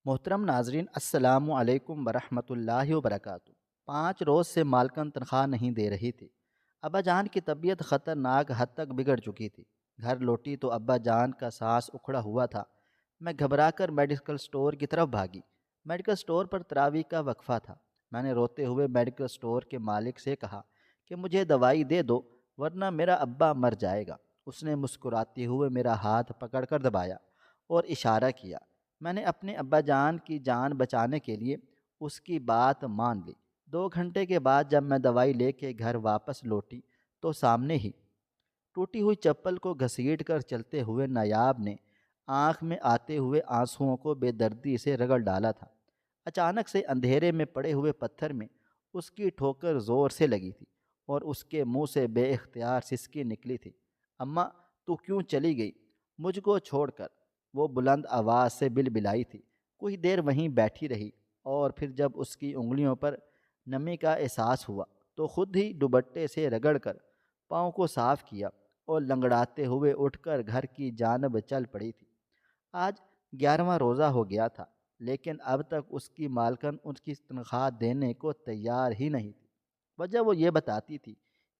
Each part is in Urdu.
محترم ناظرین، السلام علیکم ورحمۃ اللہ وبرکاتہ۔ 5 روز سے مالکن تنخواہ نہیں دے رہی تھی۔ ابا جان کی طبیعت خطرناک حد تک بگڑ چکی تھی۔ گھر لوٹی تو ابا جان کا سانس اکھڑا ہوا تھا۔ میں گھبرا کر میڈیکل سٹور کی طرف بھاگی۔ میڈیکل سٹور پر تراویح کا وقفہ تھا۔ میں نے روتے ہوئے میڈیکل سٹور کے مالک سے کہا کہ مجھے دوائی دے دو ورنہ میرا ابا مر جائے گا۔ اس نے مسکراتے ہوئے میرا ہاتھ پکڑ کر دبایا اور اشارہ کیا۔ میں نے اپنے ابا جان کی جان بچانے کے لیے اس کی بات مان لی۔ 2 گھنٹے کے بعد جب میں دوائی لے کے گھر واپس لوٹی تو سامنے ہی ٹوٹی ہوئی چپل کو گھسیٹ کر چلتے ہوئے نایاب نے آنکھ میں آتے ہوئے آنسوؤں کو بے دردی سے رگڑ ڈالا تھا۔ اچانک سے اندھیرے میں پڑے ہوئے پتھر میں اس کی ٹھوکر زور سے لگی تھی اور اس کے منہ سے بے اختیار سسکی نکلی تھی۔ اماں، تو کیوں چلی گئی مجھ کو چھوڑ کر؟ وہ بلند آواز سے بلبلائی تھی۔ کچھ دیر وہیں بیٹھی رہی اور پھر جب اس کی انگلیوں پر نمی کا احساس ہوا تو خود ہی دوپٹے سے رگڑ کر پاؤں کو صاف کیا اور لنگڑاتے ہوئے اٹھ کر گھر کی جانب چل پڑی تھی۔ آج 11واں روزہ ہو گیا تھا لیکن اب تک اس کی مالکن اس کی تنخواہ دینے کو تیار ہی نہیں تھی۔ وجہ وہ یہ بتاتی تھی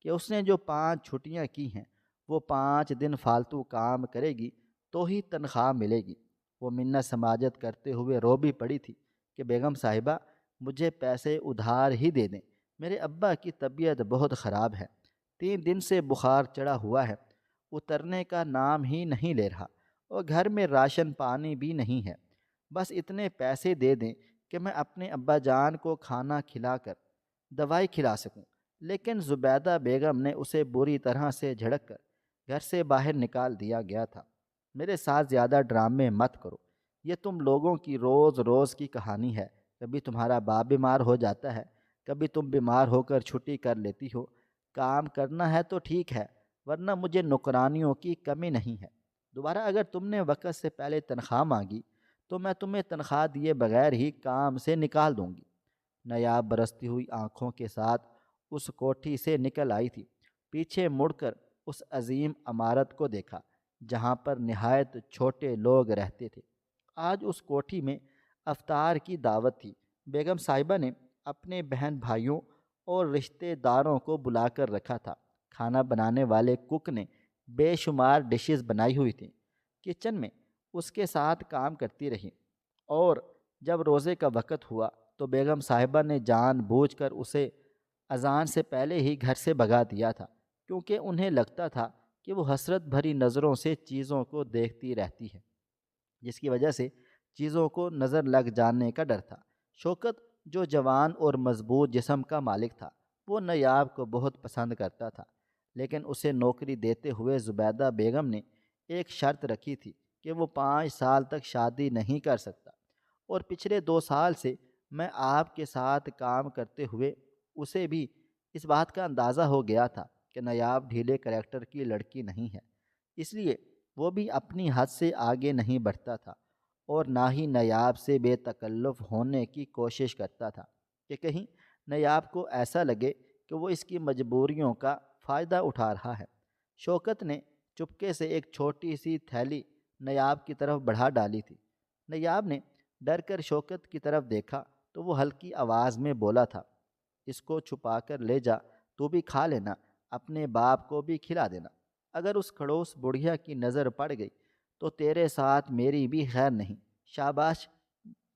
کہ اس نے جو 5 چھٹیاں کی ہیں وہ 5 دن فالتو کام کرے گی تو ہی تنخواہ ملے گی۔ وہ منت سماجت کرتے ہوئے رو بھی پڑی تھی کہ بیگم صاحبہ، مجھے پیسے ادھار ہی دے دیں، میرے ابا کی طبیعت بہت خراب ہے، 3 دن سے بخار چڑھا ہوا ہے، اترنے کا نام ہی نہیں لے رہا، اور گھر میں راشن پانی بھی نہیں ہے۔ بس اتنے پیسے دے دیں کہ میں اپنے ابا جان کو کھانا کھلا کر دوائی کھلا سکوں۔ لیکن زبیدہ بیگم نے اسے بری طرح سے جھڑک کر گھر سے باہر نکال دیا گیا تھا۔ میرے ساتھ زیادہ ڈرامے مت کرو، یہ تم لوگوں کی روز روز کی کہانی ہے۔ کبھی تمہارا باپ بیمار ہو جاتا ہے، کبھی تم بیمار ہو کر چھٹی کر لیتی ہو۔ کام کرنا ہے تو ٹھیک ہے ورنہ مجھے نوکرانیوں کی کمی نہیں ہے۔ دوبارہ اگر تم نے وقت سے پہلے تنخواہ مانگی تو میں تمہیں تنخواہ دیے بغیر ہی کام سے نکال دوں گی۔ نیاب برستی ہوئی آنکھوں کے ساتھ اس کوٹھی سے نکل آئی تھی۔ پیچھے مڑ کر اس عظیم عمارت کو دیکھا جہاں پر نہایت چھوٹے لوگ رہتے تھے۔ آج اس کوٹھی میں افطار کی دعوت تھی۔ بیگم صاحبہ نے اپنے بہن بھائیوں اور رشتہ داروں کو بلا کر رکھا تھا۔ کھانا بنانے والے کک نے بے شمار ڈشز بنائی ہوئی تھیں۔ کچن میں اس کے ساتھ کام کرتی رہی اور جب روزے کا وقت ہوا تو بیگم صاحبہ نے جان بوجھ کر اسے اذان سے پہلے ہی گھر سے بھگا دیا تھا، کیونکہ انہیں لگتا تھا کہ وہ حسرت بھری نظروں سے چیزوں کو دیکھتی رہتی ہے، جس کی وجہ سے چیزوں کو نظر لگ جانے کا ڈر تھا۔ شوکت، جو جوان اور مضبوط جسم کا مالک تھا، وہ نیاب کو بہت پسند کرتا تھا، لیکن اسے نوکری دیتے ہوئے زبیدہ بیگم نے ایک شرط رکھی تھی کہ وہ 5 سال تک شادی نہیں کر سکتا، اور پچھلے 2 سال سے میں آپ کے ساتھ کام کرتے ہوئے اسے بھی اس بات کا اندازہ ہو گیا تھا کہ نیاب ڈھیلے کریکٹر کی لڑکی نہیں ہے، اس لیے وہ بھی اپنی حد سے آگے نہیں بڑھتا تھا اور نہ ہی نیاب سے بے تکلف ہونے کی کوشش کرتا تھا کہ کہیں نیاب کو ایسا لگے کہ وہ اس کی مجبوریوں کا فائدہ اٹھا رہا ہے۔ شوکت نے چپکے سے ایک چھوٹی سی تھیلی نیاب کی طرف بڑھا ڈالی تھی۔ نیاب نے ڈر کر شوکت کی طرف دیکھا تو وہ ہلکی آواز میں بولا تھا، اس کو چھپا کر لے جا، تو بھی کھا لینا، اپنے باپ کو بھی کھلا دینا، اگر اس کھڑوس بڑھیا کی نظر پڑ گئی تو تیرے ساتھ میری بھی خیر نہیں، شاباش،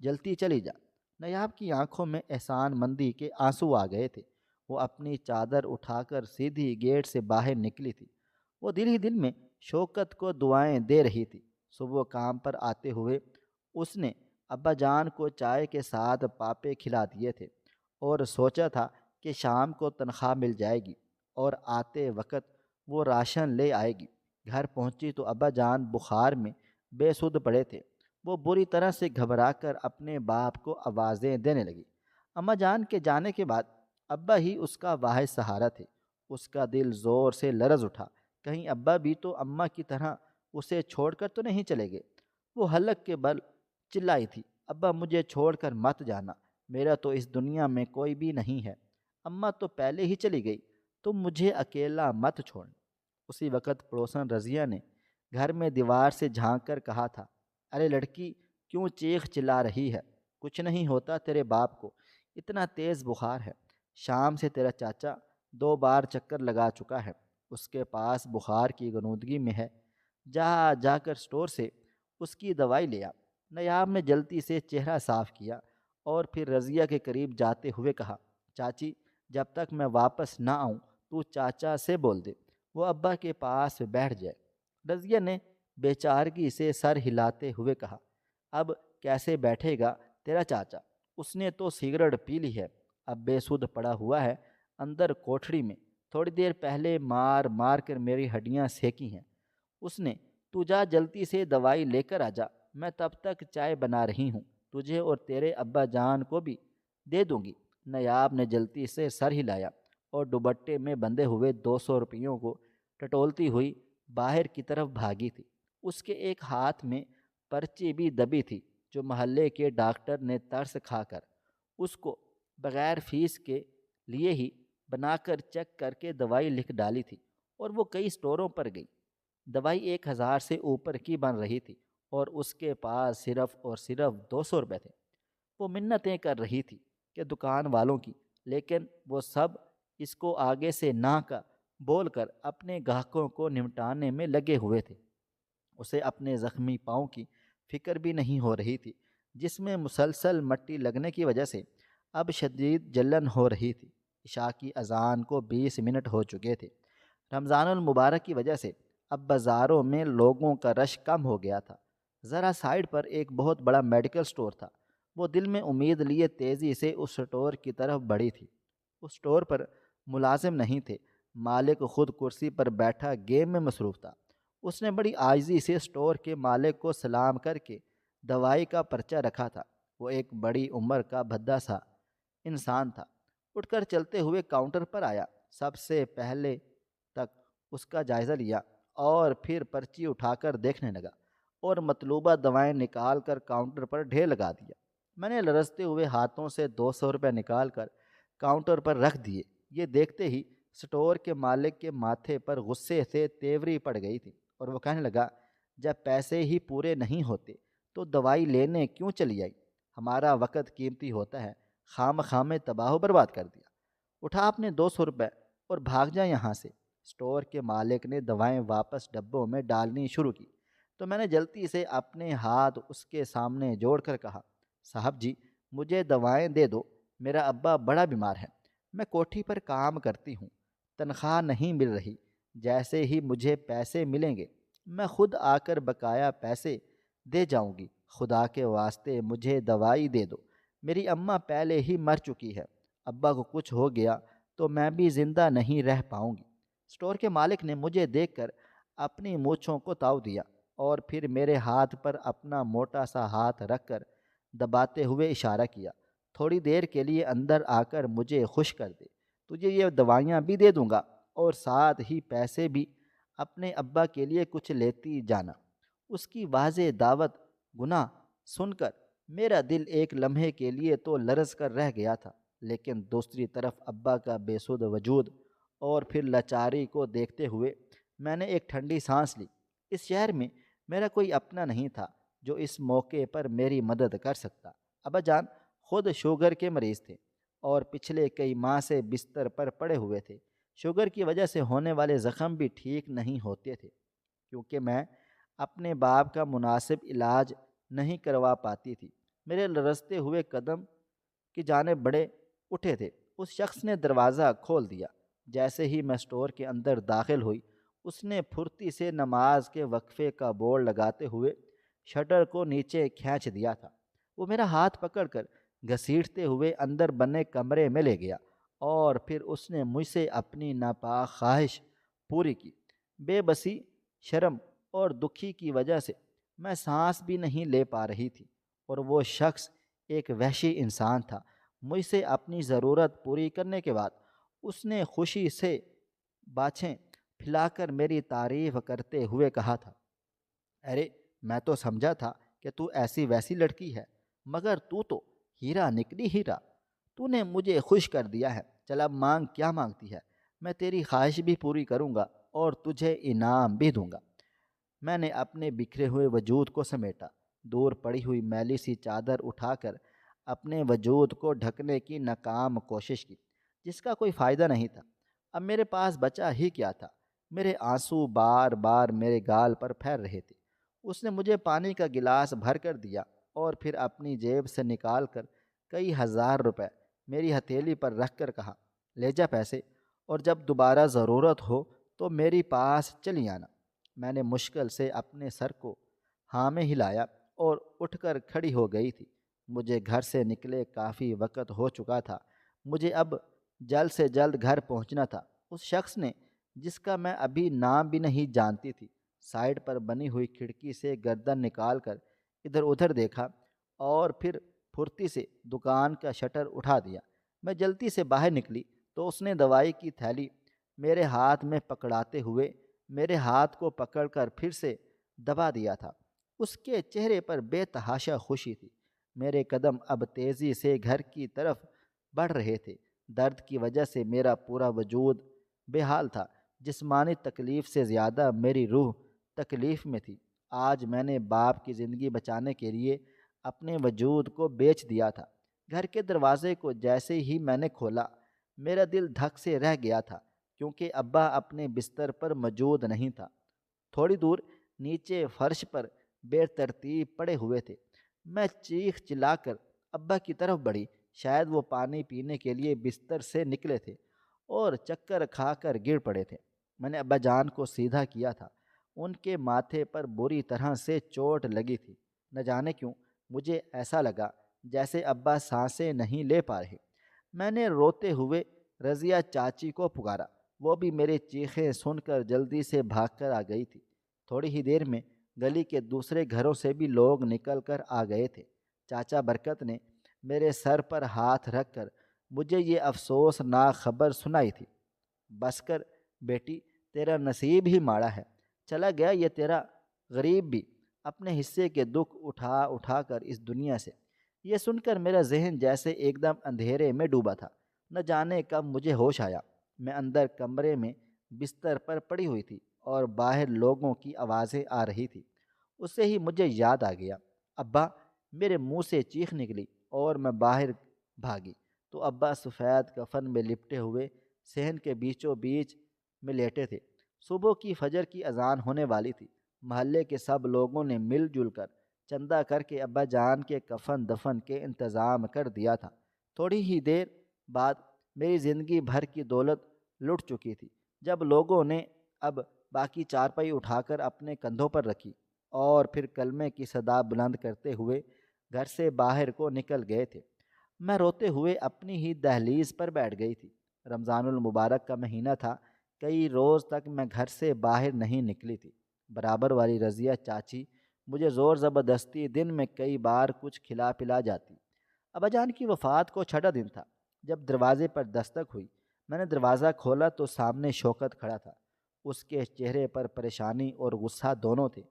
جلتی چلی جا۔ نیاب کی آنکھوں میں احسان مندی کے آنسو آ گئے تھے۔ وہ اپنی چادر اٹھا کر سیدھی گیٹ سے باہر نکلی تھی۔ وہ دل ہی دل میں شوکت کو دعائیں دے رہی تھی۔ صبح کام پر آتے ہوئے اس نے ابا جان کو چائے کے ساتھ پاپے کھلا دیے تھے اور سوچا تھا کہ شام کو تنخواہ مل جائے گی اور آتے وقت وہ راشن لے آئے گی۔ گھر پہنچی تو ابا جان بخار میں بے سدھ پڑے تھے۔ وہ بری طرح سے گھبرا کر اپنے باپ کو آوازیں دینے لگی۔ اماں جان کے جانے کے بعد ابا ہی اس کا واحد سہارا تھے۔ اس کا دل زور سے لرز اٹھا، کہیں ابا بھی تو اماں کی طرح اسے چھوڑ کر تو نہیں چلے گئے۔ وہ حلق کے بل چلائی تھی، ابا مجھے چھوڑ کر مت جانا، میرا تو اس دنیا میں کوئی بھی نہیں ہے، اماں تو پہلے ہی چلی گئی، تم مجھے اکیلا مت چھوڑ۔ اسی وقت پڑوسن رضیہ نے گھر میں دیوار سے جھانک کر کہا تھا، ارے لڑکی، کیوں چیخ چلا رہی ہے؟ کچھ نہیں ہوتا تیرے باپ کو، اتنا تیز بخار ہے۔ شام سے تیرا چاچا 2 بار چکر لگا چکا ہے، اس کے پاس بخار کی غنودگی میں ہے، جا جا کر اسٹور سے اس کی دوائی لیا۔ نیاب نے جلدی سے چہرہ صاف کیا اور پھر رضیہ کے قریب جاتے ہوئے کہا، چاچی جب تک میں واپس نہ آؤں تو چاچا سے بول دے وہ ابا کے پاس بیٹھ جائے۔ رضیہ نے بے چارگی سے سر ہلاتے ہوئے کہا، اب کیسے بیٹھے گا تیرا چاچا؟ اس نے تو سگریٹ پی لی ہے، اب بے سودھ پڑا ہوا ہے اندر کوٹھڑی میں، تھوڑی دیر پہلے مار مار کر میری ہڈیاں سینکی ہیں اس نے۔ تو جا جلدی سے دوائی لے کر آ جا، میں تب تک چائے بنا رہی ہوں، تجھے اور تیرے ابا جان کو بھی دے دوں گی۔ نیاب نے جلدی سے سر ہلایا اور دوپٹے میں بندھے ہوئے 200 روپیوں کو ٹٹولتی ہوئی باہر کی طرف بھاگی تھی۔ اس کے ایک ہاتھ میں پرچی بھی دبی تھی جو محلے کے ڈاکٹر نے ترس کھا کر اس کو بغیر فیس کے لیے ہی بنا کر چیک کر کے دوائی لکھ ڈالی تھی، اور وہ کئی اسٹوروں پر گئی۔ دوائی 1000 سے اوپر کی بن رہی تھی اور اس کے پاس صرف اور صرف 200 روپے تھے۔ وہ منتیں کر رہی تھی کہ دکان والوں کی، لیکن وہ سب اس کو آگے سے نہ کا بول کر اپنے گاہکوں کو نمٹانے میں لگے ہوئے تھے۔ اسے اپنے زخمی پاؤں کی فکر بھی نہیں ہو رہی تھی، جس میں مسلسل مٹی لگنے کی وجہ سے اب شدید جلن ہو رہی تھی۔ عشاء کی اذان کو 20 منٹ ہو چکے تھے۔ رمضان المبارک کی وجہ سے اب بازاروں میں لوگوں کا رش کم ہو گیا تھا۔ ذرا سائڈ پر ایک بہت بڑا میڈیکل سٹور تھا۔ وہ دل میں امید لیے تیزی سے اس سٹور کی طرف بڑھی تھی۔ اس سٹور پر ملازم نہیں تھے، مالک خود کرسی پر بیٹھا گیم میں مصروف تھا۔ اس نے بڑی عاجزی سے سٹور کے مالک کو سلام کر کے دوائی کا پرچہ رکھا تھا۔ وہ ایک بڑی عمر کا بھدا سا انسان تھا۔ اٹھ کر چلتے ہوئے کاؤنٹر پر آیا، سب سے پہلے تک اس کا جائزہ لیا اور پھر پرچی اٹھا کر دیکھنے لگا اور مطلوبہ دوائیں نکال کر کاؤنٹر پر ڈھیر لگا دیا۔ میں نے لرزتے ہوئے ہاتھوں سے 200 روپے نکال کر کاؤنٹر پر رکھ دیے۔ یہ دیکھتے ہی سٹور کے مالک کے ماتھے پر غصے سے تیوری پڑ گئی تھی اور وہ کہنے لگا، جب پیسے ہی پورے نہیں ہوتے تو دوائی لینے کیوں چلی آئی؟ ہمارا وقت قیمتی ہوتا ہے، خام خام تباہ و برباد کر دیا۔ اٹھا اپنے 200 روپے اور بھاگ جا یہاں سے۔ سٹور کے مالک نے دوائیں واپس ڈبوں میں ڈالنی شروع کی تو میں نے جلدی سے اپنے ہاتھ اس کے سامنے جوڑ کر کہا، صاحب جی مجھے دوائیں دے دو، میرا ابا بڑا بیمار ہے، میں کوٹھی پر کام کرتی ہوں، تنخواہ نہیں مل رہی، جیسے ہی مجھے پیسے ملیں گے میں خود آ کر بقایا پیسے دے جاؤں گی، خدا کے واسطے مجھے دوائی دے دو، میری اماں پہلے ہی مر چکی ہے، ابا کو کچھ ہو گیا تو میں بھی زندہ نہیں رہ پاؤں گی۔ سٹور کے مالک نے مجھے دیکھ کر اپنی مونچھوں کو تاؤ دیا اور پھر میرے ہاتھ پر اپنا موٹا سا ہاتھ رکھ کر دباتے ہوئے اشارہ کیا، تھوڑی دیر کے لیے اندر آ کر مجھے خوش کر دے، تجھے یہ دوائیاں بھی دے دوں گا اور ساتھ ہی پیسے بھی، اپنے ابا کے لیے کچھ لیتی جانا۔ اس کی واضح دعوت گناہ سن کر میرا دل ایک لمحے کے لیے تو لرز کر رہ گیا تھا، لیکن دوسری طرف ابا کا بے سود وجود اور پھر لاچاری کو دیکھتے ہوئے میں نے ایک ٹھنڈی سانس لی۔ اس شہر میں میرا کوئی اپنا نہیں تھا جو اس موقع پر میری مدد کر سکتا۔ ابا جان خود شوگر کے مریض تھے اور پچھلے کئی ماہ سے بستر پر پڑے ہوئے تھے۔ شوگر کی وجہ سے ہونے والے زخم بھی ٹھیک نہیں ہوتے تھے، کیونکہ میں اپنے باپ کا مناسب علاج نہیں کروا پاتی تھی۔ میرے لرزتے ہوئے قدم کی جانب بڑھے اٹھے تھے۔ اس شخص نے دروازہ کھول دیا۔ جیسے ہی میں سٹور کے اندر داخل ہوئی، اس نے پھرتی سے نماز کے وقفے کا بورڈ لگاتے ہوئے شٹر کو نیچے کھینچ دیا تھا۔ وہ میرا ہاتھ پکڑ کر گھسیٹتے ہوئے اندر بنے کمرے میں لے گیا اور پھر اس نے مجھ سے اپنی ناپاک خواہش پوری کی۔ بے بسی، شرم اور دکھی کی وجہ سے میں سانس بھی نہیں لے پا رہی تھی، اور وہ شخص ایک وحشی انسان تھا۔ مجھ سے اپنی ضرورت پوری کرنے کے بعد اس نے خوشی سے باچھیں پھیلا کر میری تعریف کرتے ہوئے کہا تھا، ارے میں تو سمجھا تھا کہ تو ایسی ویسی لڑکی ہے، مگر تو ہیرا نکلی ہیرا، تو نے مجھے خوش کر دیا ہے، چل اب مانگ کیا مانگتی ہے، میں تیری خواہش بھی پوری کروں گا اور تجھے انعام بھی دوں گا۔ میں نے اپنے بکھرے ہوئے وجود کو سمیٹا، دور پڑی ہوئی میلی سی چادر اٹھا کر اپنے وجود کو ڈھکنے کی ناکام کوشش کی، جس کا کوئی فائدہ نہیں تھا۔ اب میرے پاس بچا ہی کیا تھا؟ میرے آنسو بار بار میرے گال پر پھیر رہے تھے۔ اس نے مجھے پانی کا گلاس بھر کر دیا اور پھر اپنی جیب سے نکال کر کئی ہزار روپے میری ہتھیلی پر رکھ کر کہا، لے جا پیسے، اور جب دوبارہ ضرورت ہو تو میری پاس چلی آنا۔ میں نے مشکل سے اپنے سر کو ہاں میں ہلایا اور اٹھ کر کھڑی ہو گئی تھی۔ مجھے گھر سے نکلے کافی وقت ہو چکا تھا۔ مجھے اب جلد سے جلد گھر پہنچنا تھا۔ اس شخص نے، جس کا میں ابھی نام بھی نہیں جانتی تھی، سائڈ پر بنی ہوئی کھڑکی سے گردن نکال کر ادھر ادھر دیکھا اور پھر پھرتی سے دکان کا شٹر اٹھا دیا۔ میں جلدی سے باہر نکلی تو اس نے دوائی کی تھیلی میرے ہاتھ میں پکڑاتے ہوئے میرے ہاتھ کو پکڑ کر پھر سے دبا دیا تھا۔ اس کے چہرے پر بے تحاشا خوشی تھی۔ میرے قدم اب تیزی سے گھر کی طرف بڑھ رہے تھے۔ درد کی وجہ سے میرا پورا وجود بے حال تھا۔ جسمانی تکلیف سے زیادہ میری روح تکلیف میں تھی۔ آج میں نے باپ کی زندگی بچانے کے لیے اپنے وجود کو بیچ دیا تھا۔ گھر کے دروازے کو جیسے ہی میں نے کھولا، میرا دل دھک سے رہ گیا تھا، کیونکہ ابا اپنے بستر پر موجود نہیں تھا۔ تھوڑی دور نیچے فرش پر بے ترتیب پڑے ہوئے تھے۔ میں چیخ چلا کر ابا کی طرف بڑھی۔ شاید وہ پانی پینے کے لیے بستر سے نکلے تھے اور چکر کھا کر گر پڑے تھے۔ میں نے ابا جان کو سیدھا کیا تھا۔ ان کے ماتھے پر بری طرح سے چوٹ لگی تھی۔ نہ جانے کیوں مجھے ایسا لگا جیسے ابا سانسیں نہیں لے پا رہے۔ میں نے روتے ہوئے رضیہ چاچی کو پکارا۔ وہ بھی میرے چیخیں سن کر جلدی سے بھاگ کر آ گئی تھی۔ تھوڑی ہی دیر میں گلی کے دوسرے گھروں سے بھی لوگ نکل کر آ گئے تھے۔ چاچا برکت نے میرے سر پر ہاتھ رکھ کر مجھے یہ افسوسناک خبر سنائی تھی۔ بس کر بیٹی، تیرا نصیب ہی ماڑا ہے۔ چلا گیا یہ تیرا غریب بھی اپنے حصے کے دکھ اٹھا اٹھا کر اس دنیا سے۔ یہ سن کر میرا ذہن جیسے ایک دم اندھیرے میں ڈوبا تھا۔ نہ جانے کب مجھے ہوش آیا۔ میں اندر کمرے میں بستر پر پڑی ہوئی تھی اور باہر لوگوں کی آوازیں آ رہی تھی۔ اس سے ہی مجھے یاد آ گیا۔ ابا! میرے منہ سے چیخ نکلی اور میں باہر بھاگی تو ابا سفید کفن میں لپٹے ہوئے صحن کے بیچوں بیچ میں لیٹے تھے۔ صبح کی فجر کی اذان ہونے والی تھی۔ محلے کے سب لوگوں نے مل جل کر چندہ کر کے ابا جان کے کفن دفن کے انتظام کر دیا تھا۔ تھوڑی ہی دیر بعد میری زندگی بھر کی دولت لٹ چکی تھی۔ جب لوگوں نے اب باقی چارپائی اٹھا کر اپنے کندھوں پر رکھی اور پھر کلمے کی صدا بلند کرتے ہوئے گھر سے باہر کو نکل گئے تھے، میں روتے ہوئے اپنی ہی دہلیز پر بیٹھ گئی تھی۔ رمضان المبارک کا مہینہ تھا۔ کئی روز تک میں گھر سے باہر نہیں نکلی تھی۔ برابر والی رضیہ چاچی مجھے زور زبردستی دن میں کئی بار کچھ کھلا پلا جاتی۔ ابا جان کی وفات کو چھٹا دن تھا۔ جب دروازے پر دستک ہوئی، میں نے دروازہ کھولا تو سامنے شوکت کھڑا تھا۔ اس کے چہرے پر پریشانی اور غصہ دونوں تھے۔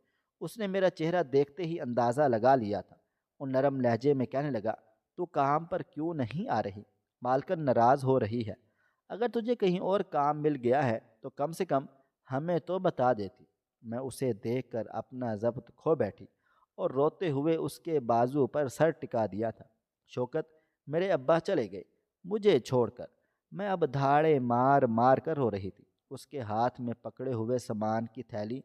اس نے میرا چہرہ دیکھتے ہی اندازہ لگا لیا تھا۔ وہ نرم لہجے میں کہنے لگا، تو کام پر کیوں نہیں آ رہی؟ مالکن ناراض ہو رہی ہے۔ اگر تجھے کہیں اور کام مل گیا ہے تو کم سے کم ہمیں تو بتا دیتی۔ میں اسے دیکھ کر اپنا ضبط کھو بیٹھی اور روتے ہوئے اس کے بازو پر سر ٹکا دیا تھا۔ شوکت، میرے ابا چلے گئے مجھے چھوڑ کر۔ میں اب دھاڑے مار مار کر رو رہی تھی۔ اس کے ہاتھ میں پکڑے ہوئے سامان کی تھیلی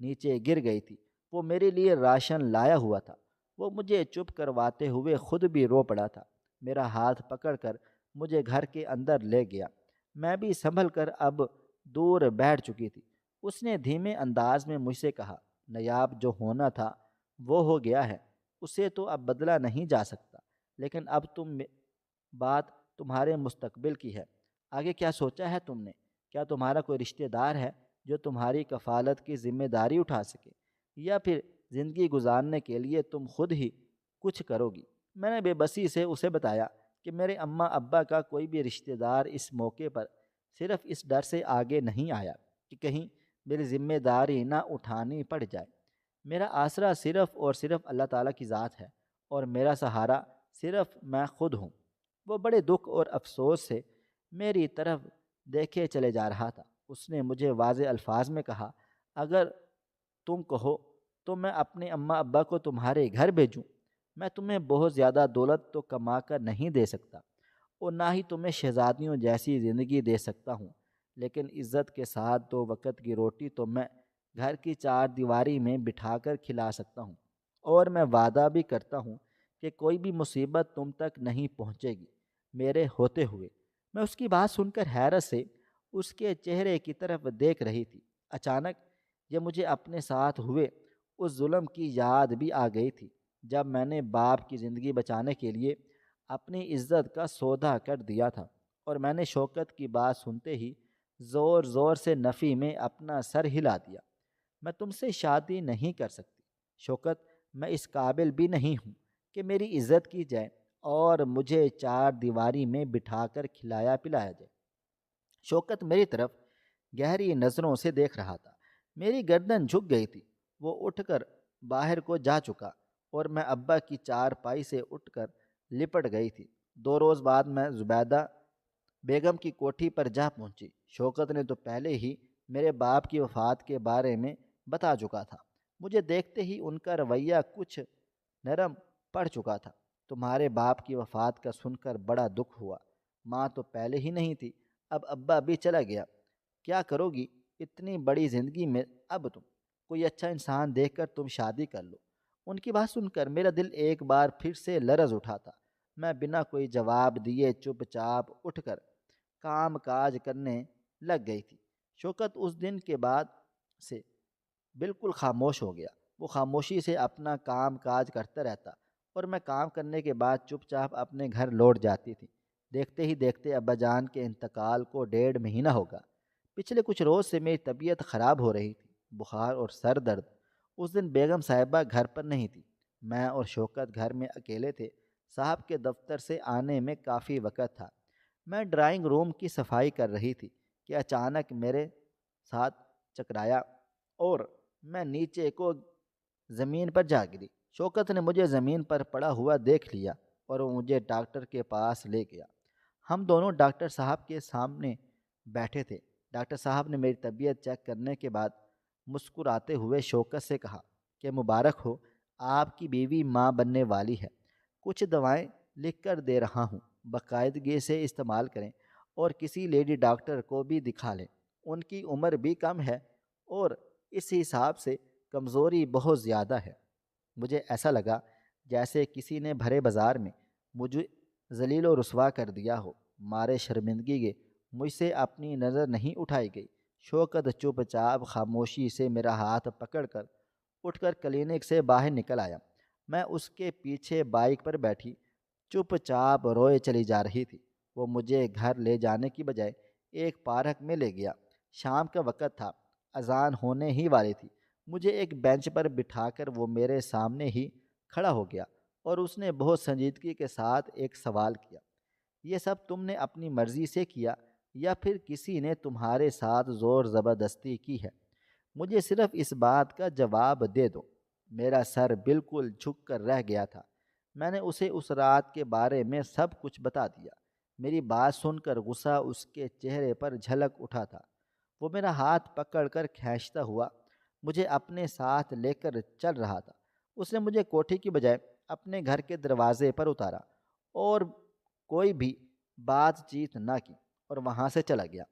نیچے گر گئی تھی۔ وہ میرے لیے راشن لایا ہوا تھا۔ وہ مجھے چپ کرواتے ہوئے خود بھی رو پڑا تھا۔ میرا ہاتھ پکڑ کر مجھے گھر کے اندر لے گیا۔ میں بھی سنبھل کر اب دور بیٹھ چکی تھی۔ اس نے دھیمے انداز میں مجھ سے کہا، نیاب جو ہونا تھا وہ ہو گیا ہے، اسے تو اب بدلا نہیں جا سکتا، لیکن اب بات تمہارے مستقبل کی ہے۔ آگے کیا سوچا ہے تم نے؟ کیا تمہارا کوئی رشتہ دار ہے جو تمہاری کفالت کی ذمہ داری اٹھا سکے، یا پھر زندگی گزارنے کے لیے تم خود ہی کچھ کرو گی؟ میں نے بے بسی سے اسے بتایا کہ میرے اماں ابا کا کوئی بھی رشتہ دار اس موقع پر صرف اس ڈر سے آگے نہیں آیا کہ کہیں میری ذمہ داری نہ اٹھانی پڑ جائے۔ میرا آسرا صرف اور صرف اللہ تعالیٰ کی ذات ہے اور میرا سہارا صرف میں خود ہوں۔ وہ بڑے دکھ اور افسوس سے میری طرف دیکھے چلے جا رہا تھا۔ اس نے مجھے واضح الفاظ میں کہا، اگر تم کہو تو میں اپنے اماں ابا کو تمہارے گھر بھیجوں؟ میں تمہیں بہت زیادہ دولت تو کما کر نہیں دے سکتا، اور نہ ہی تمہیں شہزادیوں جیسی زندگی دے سکتا ہوں، لیکن عزت کے ساتھ 2 وقت کی روٹی تو میں گھر کی 4 دیواری میں بٹھا کر کھلا سکتا ہوں، اور میں وعدہ بھی کرتا ہوں کہ کوئی بھی مصیبت تم تک نہیں پہنچے گی میرے ہوتے ہوئے۔ میں اس کی بات سن کر حیرت سے اس کے چہرے کی طرف دیکھ رہی تھی۔ اچانک یہ مجھے اپنے ساتھ ہوئے اس ظلم کی یاد بھی آ گئی تھی، جب میں نے باپ کی زندگی بچانے کے لیے اپنی عزت کا سودا کر دیا تھا، اور میں نے شوکت کی بات سنتے ہی زور زور سے نفی میں اپنا سر ہلا دیا۔ میں تم سے شادی نہیں کر سکتی شوکت، میں اس قابل بھی نہیں ہوں کہ میری عزت کی جائے اور مجھے 4 دیواری میں بٹھا کر کھلایا پلایا جائے۔ شوکت میری طرف گہری نظروں سے دیکھ رہا تھا۔ میری گردن جھک گئی تھی۔ وہ اٹھ کر باہر کو جا چکا، اور میں ابا کی چارپائی سے اٹھ کر لپٹ گئی تھی۔ 2 روز بعد میں زبیدہ بیگم کی کوٹھی پر جا پہنچی۔ شوکت نے تو پہلے ہی میرے باپ کی وفات کے بارے میں بتا چکا تھا۔ مجھے دیکھتے ہی ان کا رویہ کچھ نرم پڑ چکا تھا۔ تمہارے باپ کی وفات کا سن کر بڑا دکھ ہوا۔ ماں تو پہلے ہی نہیں تھی، اب ابا بھی چلا گیا۔ کیا کرو گی اتنی بڑی زندگی میں؟ اب تم کوئی اچھا انسان دیکھ کر تم شادی کر لو۔ ان کی بات سن کر میرا دل ایک بار پھر سے لرز اٹھا تھا۔ میں بنا کوئی جواب دیے چپ چاپ اٹھ کر کام کاج کرنے لگ گئی تھی۔ شوکت اس دن کے بعد سے بالکل خاموش ہو گیا۔ وہ خاموشی سے اپنا کام کاج کرتا رہتا، اور میں کام کرنے کے بعد چپ چاپ اپنے گھر لوٹ جاتی تھی۔ دیکھتے ہی دیکھتے ابا جان کے انتقال کو 1.5 مہینہ ہوگا۔ پچھلے کچھ روز سے میری طبیعت خراب ہو رہی تھی، بخار اور سر درد۔ اس دن بیگم صاحبہ گھر پر نہیں تھی، میں اور شوکت گھر میں اکیلے تھے۔ صاحب کے دفتر سے آنے میں کافی وقت تھا۔ میں ڈرائنگ روم کی صفائی کر رہی تھی کہ اچانک میرے ساتھ چکرایا، اور میں نیچے کو زمین پر جا گری۔ شوکت نے مجھے زمین پر پڑا ہوا دیکھ لیا، اور وہ مجھے ڈاکٹر کے پاس لے گیا۔ ہم دونوں ڈاکٹر صاحب کے سامنے بیٹھے تھے۔ ڈاکٹر صاحب نے میری طبیعت چیک کرنے کے بعد مسکراتے ہوئے شوکت سے کہا کہ مبارک ہو، آپ کی بیوی ماں بننے والی ہے۔ کچھ دوائیں لکھ کر دے رہا ہوں، باقاعدگی سے استعمال کریں، اور کسی لیڈی ڈاکٹر کو بھی دکھا لیں۔ ان کی عمر بھی کم ہے، اور اس حساب سے کمزوری بہت زیادہ ہے۔ مجھے ایسا لگا جیسے کسی نے بھرے بازار میں مجھے ذلیل و رسوا کر دیا ہو۔ مارے شرمندگی کے مجھ سے اپنی نظر نہیں اٹھائی گئی۔ شوکت چپ چاپ خاموشی سے میرا ہاتھ پکڑ کر اٹھ کر کلینک سے باہر نکل آیا۔ میں اس کے پیچھے بائک پر بیٹھی چپ چاپ روئے چلی جا رہی تھی۔ وہ مجھے گھر لے جانے کی بجائے ایک پارک میں لے گیا۔ شام کا وقت تھا، اذان ہونے ہی والی تھی۔ مجھے ایک بینچ پر بٹھا کر وہ میرے سامنے ہی کھڑا ہو گیا، اور اس نے بہت سنجیدگی کے ساتھ ایک سوال کیا۔ یہ سب تم نے اپنی مرضی سے کیا، یا پھر کسی نے تمہارے ساتھ زور زبردستی کی ہے؟ مجھے صرف اس بات کا جواب دے دو۔ میرا سر بالکل جھک کر رہ گیا تھا۔ میں نے اسے اس رات کے بارے میں سب کچھ بتا دیا۔ میری بات سن کر غصہ اس کے چہرے پر جھلک اٹھا تھا۔ وہ میرا ہاتھ پکڑ کر کھینچتا ہوا مجھے اپنے ساتھ لے کر چل رہا تھا۔ اس نے مجھے کوٹھی کی بجائے اپنے گھر کے دروازے پر اتارا، اور کوئی بھی بات چیت نہ کی، اور وہاں سے چلا گیا۔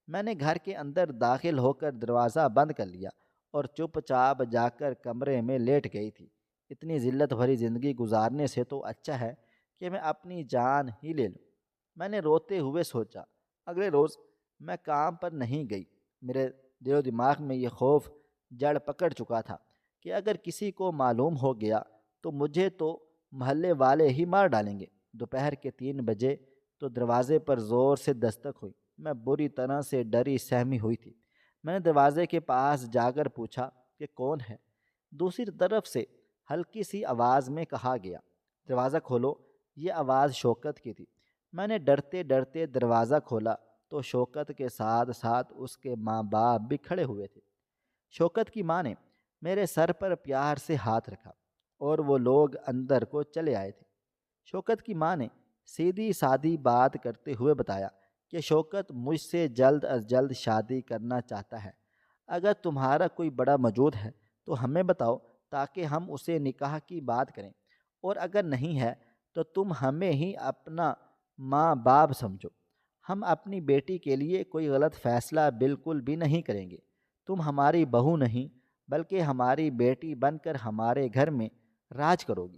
میں نے گھر کے اندر داخل ہو کر دروازہ بند کر لیا، اور چپ چاپ جا کر کمرے میں لیٹ گئی تھی۔ اتنی ذلت بھری زندگی گزارنے سے تو اچھا ہے کہ میں اپنی جان ہی لے لوں، میں نے روتے ہوئے سوچا۔ اگلے روز میں کام پر نہیں گئی۔ میرے دل و دماغ میں یہ خوف جڑ پکڑ چکا تھا کہ اگر کسی کو معلوم ہو گیا تو مجھے تو محلے والے ہی مار ڈالیں گے۔ دوپہر کے 3 بجے تو دروازے پر زور سے دستک ہوئی۔ میں بری طرح سے ڈری سہمی ہوئی تھی۔ میں نے دروازے کے پاس جا کر پوچھا کہ کون ہے؟ دوسری طرف سے ہلکی سی آواز میں کہا گیا، دروازہ کھولو۔ یہ آواز شوکت کی تھی۔ میں نے ڈرتے ڈرتے دروازہ کھولا تو شوکت کے ساتھ ساتھ اس کے ماں باپ بھی کھڑے ہوئے تھے۔ شوکت کی ماں نے میرے سر پر پیار سے ہاتھ رکھا، اور وہ لوگ اندر کو چلے آئے تھے۔ شوکت کی ماں نے سیدھی سادی بات کرتے ہوئے بتایا کہ شوکت مجھ سے جلد از جلد شادی کرنا چاہتا ہے۔ اگر تمہارا کوئی بڑا موجود ہے تو ہمیں بتاؤ، تاکہ ہم اسے نکاح کی بات کریں، اور اگر نہیں ہے تو تم ہمیں ہی اپنا ماں باپ سمجھو۔ ہم اپنی بیٹی کے لیے کوئی غلط فیصلہ بالکل بھی نہیں کریں گے۔ تم ہماری بہو نہیں بلکہ ہماری بیٹی بن کر ہمارے گھر میں راج کرو گی۔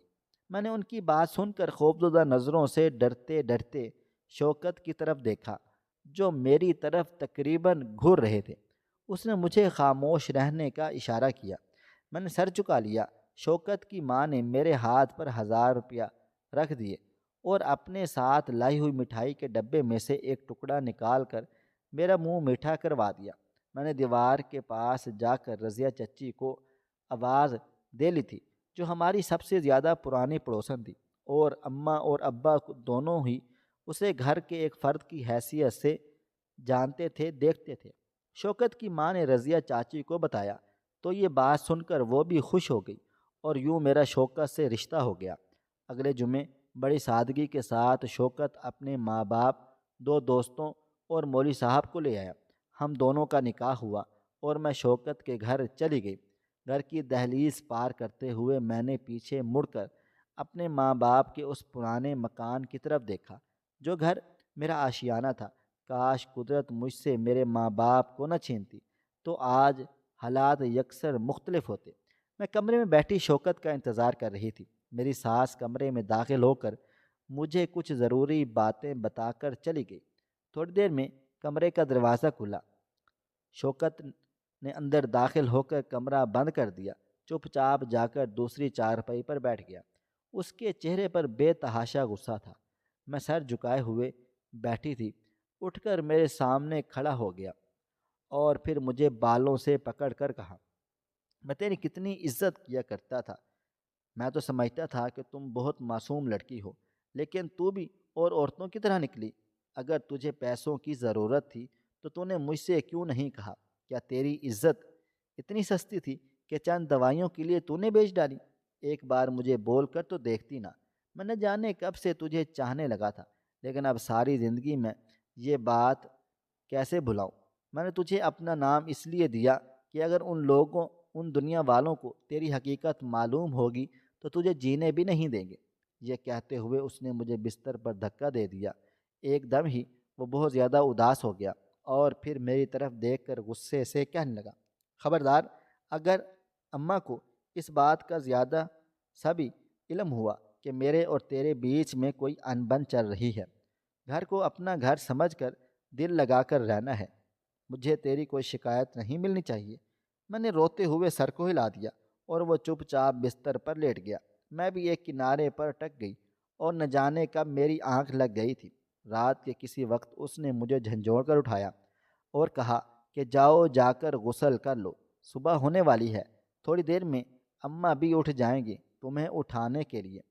میں نے ان کی بات سن کر خوفزدہ نظروں سے ڈرتے ڈرتے شوکت کی طرف دیکھا، جو میری طرف تقریباً گھور رہے تھے۔ اس نے مجھے خاموش رہنے کا اشارہ کیا۔ میں نے سر جھکا لیا۔ شوکت کی ماں نے میرے ہاتھ پر 1000 روپیہ رکھ دیے اور اپنے ساتھ لائی ہوئی مٹھائی کے ڈبے میں سے ایک ٹکڑا نکال کر میرا منہ میٹھا کروا دیا۔ میں نے دیوار کے پاس جا کر رضیہ چچی کو آواز دے لی تھی، جو ہماری سب سے زیادہ پرانی پڑوسن تھی، اور اماں اور ابا دونوں ہی اسے گھر کے ایک فرد کی حیثیت سے جانتے تھے، دیکھتے تھے۔ شوکت کی ماں نے رضیہ چاچی کو بتایا تو یہ بات سن کر وہ بھی خوش ہو گئی، اور یوں میرا شوکت سے رشتہ ہو گیا۔ اگلے جمعے بڑی سادگی کے ساتھ شوکت اپنے ماں باپ، 2 دوستوں اور مولوی صاحب کو لے آیا۔ ہم دونوں کا نکاح ہوا اور میں شوکت کے گھر چلی گئی۔ گھر کی دہلیز پار کرتے ہوئے میں نے پیچھے مڑ کر اپنے ماں باپ کے اس پرانے مکان کی طرف دیکھا جو گھر میرا آشیانہ تھا۔ کاش قدرت مجھ سے میرے ماں باپ کو نہ چھینتی تو آج حالات یکسر مختلف ہوتے۔ میں کمرے میں بیٹھی شوکت کا انتظار کر رہی تھی۔ میری ساس کمرے میں داخل ہو کر مجھے کچھ ضروری باتیں بتا کر چلی گئی۔ تھوڑی دیر میں کمرے کا دروازہ کھلا۔ شوکت نے اندر داخل ہو کر کمرہ بند کر دیا، چپ چاپ جا کر دوسری چارپائی پر بیٹھ گیا۔ اس کے چہرے پر بے تحاشا غصہ تھا۔ میں سر جھکائے ہوئے بیٹھی تھی۔ اٹھ کر میرے سامنے کھڑا ہو گیا اور پھر مجھے بالوں سے پکڑ کر کہا، میں تیری کتنی عزت کیا کرتا تھا۔ میں تو سمجھتا تھا کہ تم بہت معصوم لڑکی ہو، لیکن تو بھی اور عورتوں کی طرح نکلی۔ اگر تجھے پیسوں کی ضرورت تھی تو تو نے مجھ سے کیوں نہیں کہا؟ کیا تیری عزت اتنی سستی تھی کہ چند دوائیوں کے لیے تو نے بیچ ڈالی؟ ایک بار مجھے بول کر تو دیکھتی نا۔ میں نہ جانے کب سے تجھے چاہنے لگا تھا، لیکن اب ساری زندگی میں یہ بات کیسے بھلاؤں؟ میں نے تجھے اپنا نام اس لیے دیا کہ اگر ان لوگوں، ان دنیا والوں کو تیری حقیقت معلوم ہوگی تو تجھے جینے بھی نہیں دیں گے۔ یہ کہتے ہوئے اس نے مجھے بستر پر دھکا دے دیا۔ ایک دم ہی وہ بہت زیادہ اداس ہو گیا اور پھر میری طرف دیکھ کر غصے سے کہنے لگا، خبردار، اگر اماں کو اس بات کا زیادہ سا بھی علم ہوا کہ میرے اور تیرے بیچ میں کوئی انبن چل رہی ہے، گھر کو اپنا گھر سمجھ کر دل لگا کر رہنا ہے۔ مجھے تیری کوئی شکایت نہیں ملنی چاہیے۔ میں نے روتے ہوئے سر کو ہلا دیا اور وہ چپ چاپ بستر پر لیٹ گیا۔ میں بھی ایک کنارے پر ٹک گئی اور نہ جانے کب میری آنکھ لگ گئی تھی۔ رات کے کسی وقت اس نے مجھے جھنجھوڑ کر اٹھایا اور کہا کہ جاؤ، جا کر غسل کر لو، صبح ہونے والی ہے، تھوڑی دیر میں اماں بھی اٹھ جائیں گی تمہیں اٹھانے کے لیے۔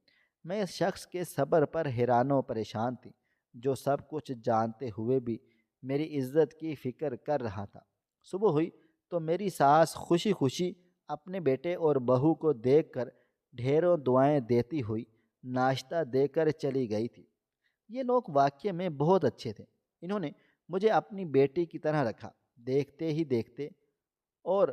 میں اس شخص کے صبر پر حیران و پریشان تھی، جو سب کچھ جانتے ہوئے بھی میری عزت کی فکر کر رہا تھا۔ صبح ہوئی تو میری ساس خوشی خوشی اپنے بیٹے اور بہو کو دیکھ کر ڈھیروں دعائیں دیتی ہوئی ناشتہ دے کر چلی گئی تھی۔ یہ لوگ واقعے میں بہت اچھے تھے۔ انہوں نے مجھے اپنی بیٹی کی طرح رکھا۔ دیکھتے ہی دیکھتے اور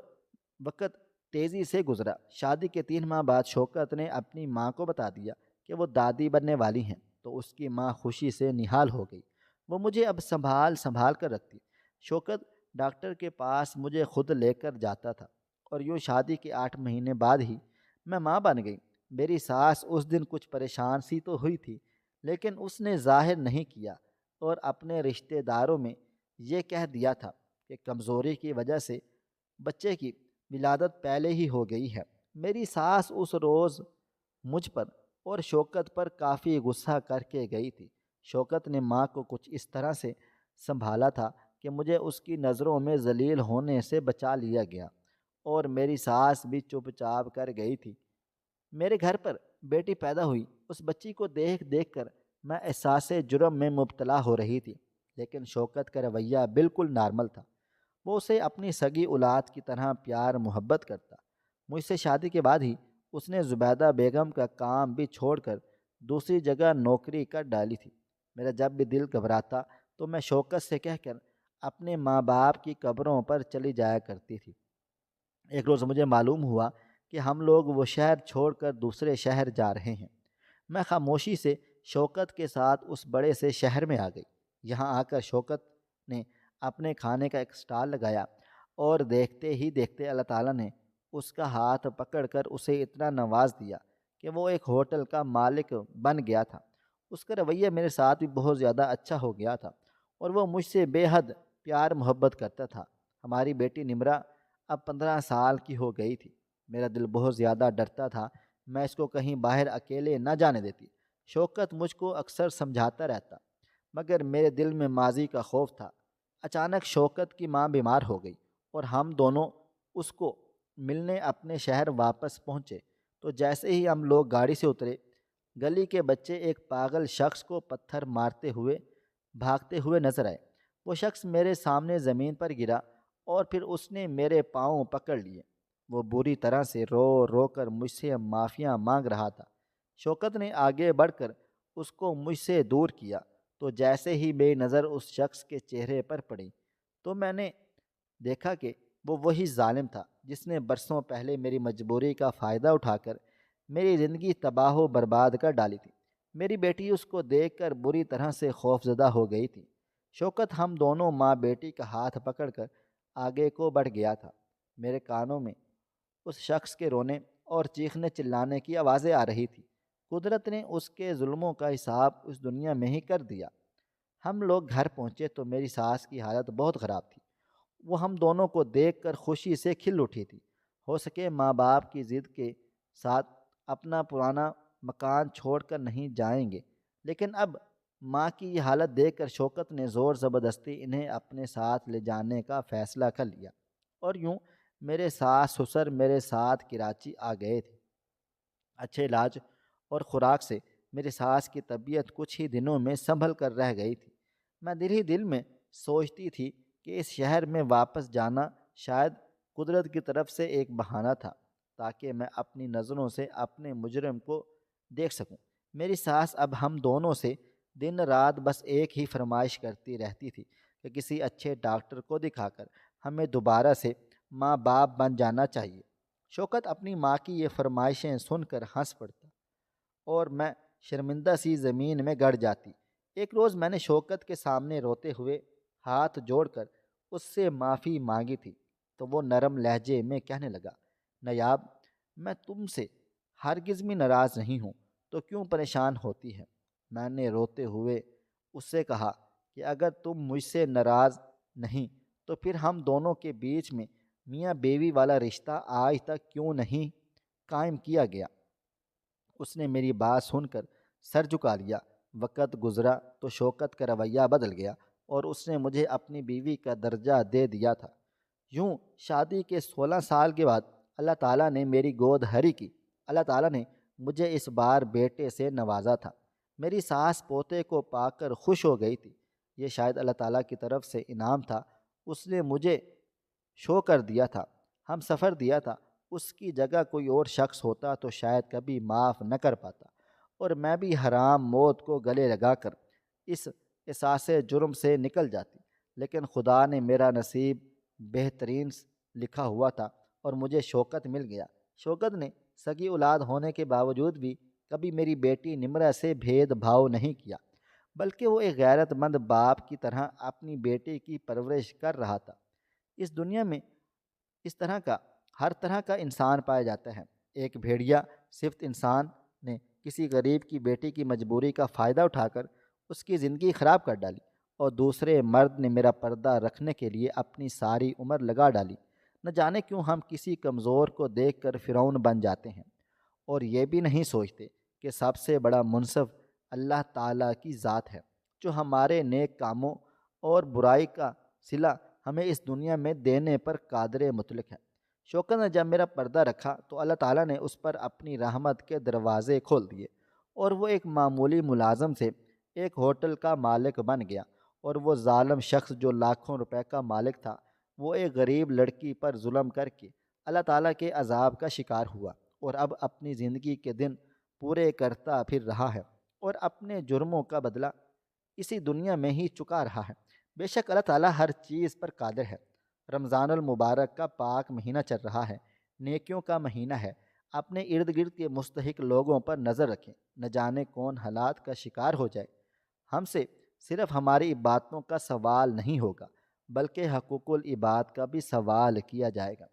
وقت تیزی سے گزرا۔ شادی کے 3 ماہ بعد شوکت نے اپنی ماں کو بتا دیا کہ وہ دادی بننے والی ہیں، تو اس کی ماں خوشی سے نہال ہو گئی۔ وہ مجھے اب سنبھال سنبھال کر رکھتی۔ شوکت ڈاکٹر کے پاس مجھے خود لے کر جاتا تھا، اور یوں شادی کے 8 مہینے بعد ہی میں ماں بن گئی۔ میری ساس اس دن کچھ پریشان سی تو ہوئی تھی، لیکن اس نے ظاہر نہیں کیا اور اپنے رشتہ داروں میں یہ کہہ دیا تھا کہ کمزوری کی وجہ سے بچے کی ولادت پہلے ہی ہو گئی ہے۔ میری ساس اس روز مجھ پر اور شوکت پر کافی غصہ کر کے گئی تھی۔ شوکت نے ماں کو کچھ اس طرح سے سنبھالا تھا کہ مجھے اس کی نظروں میں ذلیل ہونے سے بچا لیا گیا، اور میری ساس بھی چپ چاپ کر گئی تھی۔ میرے گھر پر بیٹی پیدا ہوئی۔ اس بچی کو دیکھ دیکھ کر میں احساس جرم میں مبتلا ہو رہی تھی، لیکن شوکت کا رویہ بالکل نارمل تھا۔ وہ اسے اپنی سگی اولاد کی طرح پیار محبت کرتا۔ مجھ سے شادی کے بعد ہی اس نے زبیدہ بیگم کا کام بھی چھوڑ کر دوسری جگہ نوکری کر ڈالی تھی۔ میرا جب بھی دل گھبراتا تو میں شوکت سے کہہ کر اپنے ماں باپ کی قبروں پر چلی جایا کرتی تھی۔ ایک روز مجھے معلوم ہوا کہ ہم لوگ وہ شہر چھوڑ کر دوسرے شہر جا رہے ہیں۔ میں خاموشی سے شوکت کے ساتھ اس بڑے سے شہر میں آ گئی۔ یہاں آ کر شوکت نے اپنے کھانے کا ایک اسٹال لگایا، اور دیکھتے ہی دیکھتے اللہ تعالیٰ نے اس کا ہاتھ پکڑ کر اسے اتنا نواز دیا کہ وہ ایک ہوٹل کا مالک بن گیا تھا۔ اس کا رویہ میرے ساتھ بھی بہت زیادہ اچھا ہو گیا تھا، اور وہ مجھ سے بے حد پیار محبت کرتا تھا۔ ہماری بیٹی نمرہ اب 15 سال کی ہو گئی تھی۔ میرا دل بہت زیادہ ڈرتا تھا، میں اس کو کہیں باہر اکیلے نہ جانے دیتی۔ شوکت مجھ کو اکثر سمجھاتا رہتا، مگر میرے دل میں ماضی کا خوف تھا۔ اچانک شوکت کی ماں بیمار ہو گئی، اور ہم دونوں اس کو ملنے اپنے شہر واپس پہنچے تو جیسے ہی ہم لوگ گاڑی سے اترے، گلی کے بچے ایک پاگل شخص کو پتھر مارتے ہوئے بھاگتے ہوئے نظر آئے۔ وہ شخص میرے سامنے زمین پر گرا، اور پھر اس نے میرے پاؤں پکڑ لیے۔ وہ بری طرح سے رو رو کر مجھ سے معافیاں مانگ رہا تھا۔ شوکت نے آگے بڑھ کر اس کو مجھ سے دور کیا، تو جیسے ہی میری نظر اس شخص کے چہرے پر پڑی تو میں نے دیکھا کہ وہ وہی ظالم تھا جس نے برسوں پہلے میری مجبوری کا فائدہ اٹھا کر میری زندگی تباہ و برباد کر ڈالی تھی۔ میری بیٹی اس کو دیکھ کر بری طرح سے خوفزدہ ہو گئی تھی۔ شوکت ہم دونوں ماں بیٹی کا ہاتھ پکڑ کر آگے کو بڑھ گیا تھا۔ میرے کانوں میں اس شخص کے رونے اور چیخنے چلانے کی آوازیں آ رہی تھی۔ قدرت نے اس کے ظلموں کا حساب اس دنیا میں ہی کر دیا۔ ہم لوگ گھر پہنچے تو میری ساس کی حالت بہت خراب تھی۔ وہ ہم دونوں کو دیکھ کر خوشی سے کھل اٹھی تھی۔ ہو سکے ماں باپ کی ضد کے ساتھ اپنا پرانا مکان چھوڑ کر نہیں جائیں گے، لیکن اب ماں کی یہ حالت دیکھ کر شوکت نے زور زبردستی انہیں اپنے ساتھ لے جانے کا فیصلہ کر لیا، اور یوں میرے ساس سسر میرے ساتھ کراچی آ گئے تھے۔ اچھے علاج اور خوراک سے میری ساس کی طبیعت کچھ ہی دنوں میں سنبھل کر رہ گئی تھی۔ میں دل ہی دل میں سوچتی تھی کہ اس شہر میں واپس جانا شاید قدرت کی طرف سے ایک بہانہ تھا، تاکہ میں اپنی نظروں سے اپنے مجرم کو دیکھ سکوں۔ میری ساس اب ہم دونوں سے دن رات بس ایک ہی فرمائش کرتی رہتی تھی کہ کسی اچھے ڈاکٹر کو دکھا کر ہمیں دوبارہ سے ماں باپ بن جانا چاہیے۔ شوکت اپنی ماں کی یہ فرمائشیں سن کر ہنس پڑتا، اور میں شرمندہ سی زمین میں گڑ جاتی۔ ایک روز میں نے شوکت کے سامنے روتے ہوئے ہاتھ جوڑ کر اس سے معافی مانگی تھی، تو وہ نرم لہجے میں کہنے لگا، نیاب، میں تم سے ہرگز بھی ناراض نہیں ہوں، تو کیوں پریشان ہوتی ہے؟ میں نے روتے ہوئے اس سے کہا کہ اگر تم مجھ سے ناراض نہیں تو پھر ہم دونوں کے بیچ میں میاں بیوی والا رشتہ آج تک کیوں نہیں قائم کیا گیا؟ اس نے میری بات سن کر سر جھکا لیا۔ وقت گزرا تو شوکت کا رویہ بدل گیا، اور اس نے مجھے اپنی بیوی کا درجہ دے دیا تھا۔ یوں شادی کے 16 سال کے بعد اللہ تعالیٰ نے میری گود ہری کی۔ اللہ تعالیٰ نے مجھے اس بار بیٹے سے نوازا تھا۔ میری ساس پوتے کو پا کر خوش ہو گئی تھی۔ یہ شاید اللہ تعالیٰ کی طرف سے انعام تھا۔ اس نے مجھے شو کر دیا تھا، ہم سفر دیا تھا۔ اس کی جگہ کوئی اور شخص ہوتا تو شاید کبھی معاف نہ کر پاتا، اور میں بھی حرام موت کو گلے لگا کر اس احساس جرم سے نکل جاتی۔ لیکن خدا نے میرا نصیب بہترین لکھا ہوا تھا، اور مجھے شوکت مل گیا۔ شوکت نے سگی اولاد ہونے کے باوجود بھی کبھی میری بیٹی نمرہ سے بھید بھاؤ نہیں کیا، بلکہ وہ ایک غیرت مند باپ کی طرح اپنی بیٹی کی پرورش کر رہا تھا۔ اس دنیا میں اس طرح کا ہر طرح کا انسان پایا جاتا ہے۔ ایک بھیڑیا صفت انسان نے کسی غریب کی بیٹی کی مجبوری کا فائدہ اٹھا کر اس کی زندگی خراب کر ڈالی، اور دوسرے مرد نے میرا پردہ رکھنے کے لیے اپنی ساری عمر لگا ڈالی۔ نہ جانے کیوں ہم کسی کمزور کو دیکھ کر فرعون بن جاتے ہیں، اور یہ بھی نہیں سوچتے کہ سب سے بڑا منصف اللہ تعالیٰ کی ذات ہے، جو ہمارے نیک کاموں اور برائی کا صلہ ہمیں اس دنیا میں دینے پر قادر مطلق ہے۔ شوکت نے جب میرا پردہ رکھا تو اللہ تعالیٰ نے اس پر اپنی رحمت کے دروازے کھول دیے، اور وہ ایک معمولی ملازم سے ایک ہوٹل کا مالک بن گیا۔ اور وہ ظالم شخص جو لاکھوں روپے کا مالک تھا، وہ ایک غریب لڑکی پر ظلم کر کے اللہ تعالیٰ کے عذاب کا شکار ہوا، اور اب اپنی زندگی کے دن پورے کرتا پھر رہا ہے، اور اپنے جرموں کا بدلہ اسی دنیا میں ہی چکا رہا ہے۔ بے شک اللہ تعالیٰ ہر چیز پر قادر ہے۔ رمضان المبارک کا پاک مہینہ چل رہا ہے۔ نیکیوں کا مہینہ ہے، اپنے ارد گرد کے مستحق لوگوں پر نظر رکھیں، نہ جانے کون حالات کا شکار ہو جائے۔ ہم سے صرف ہماری باتوں کا سوال نہیں ہوگا، بلکہ حقوق العباد کا بھی سوال کیا جائے گا۔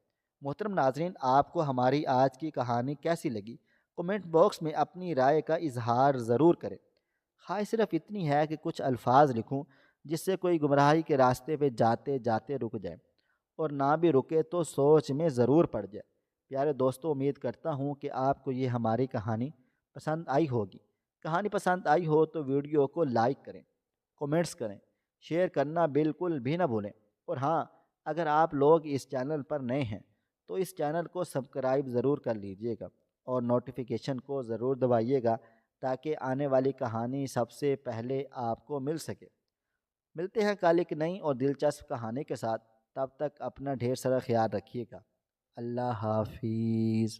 محترم ناظرین، آپ کو ہماری آج کی کہانی کیسی لگی؟ کمنٹ باکس میں اپنی رائے کا اظہار ضرور کریں۔ خواہش صرف اتنی ہے کہ کچھ الفاظ لکھوں جس سے کوئی گمراہی کے راستے پہ جاتے جاتے رک جائے، اور نہ بھی رکے تو سوچ میں ضرور پڑ جائے۔ پیارے دوستو، امید کرتا ہوں کہ آپ کو یہ ہماری کہانی پسند آئی ہوگی۔ کہانی پسند آئی ہو تو ویڈیو کو لائک کریں، کومنٹس کریں، شیئر کرنا بالکل بھی نہ بھولیں۔ اور ہاں، اگر آپ لوگ اس چینل پر نئے ہیں تو اس چینل کو سبسکرائب ضرور کر لیجئے گا اور نوٹیفیکیشن کو ضرور دبائیے گا تاکہ آنے والی کہانی سب سے پہلے آپ کو مل سکے۔ ملتے ہیں کل ایک نئی اور دلچسپ کہانی کے ساتھ، تب تک اپنا ڈھیر سارا خیال رکھیے گا۔ اللہ حافظ۔